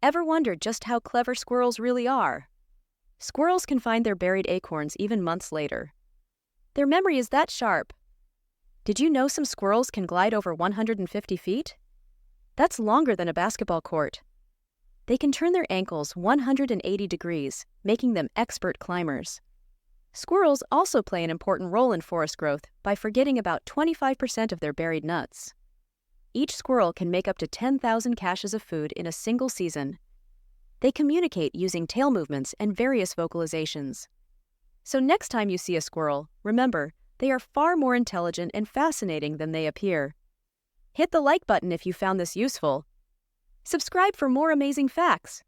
Ever wondered just how clever squirrels really are? Squirrels can find their buried acorns even months later. Their memory is that sharp. Did you know some squirrels can glide over 150 feet? That's longer than a basketball court. They can turn their ankles 180 degrees, making them expert climbers. Squirrels also play an important role in forest growth by forgetting about 25% of their buried nuts. Each squirrel can make up to 10,000 caches of food in a single season. They communicate using tail movements and various vocalizations. So next time you see a squirrel, remember, they are far more intelligent and fascinating than they appear. Hit the like button if you found this useful. Subscribe for more amazing facts.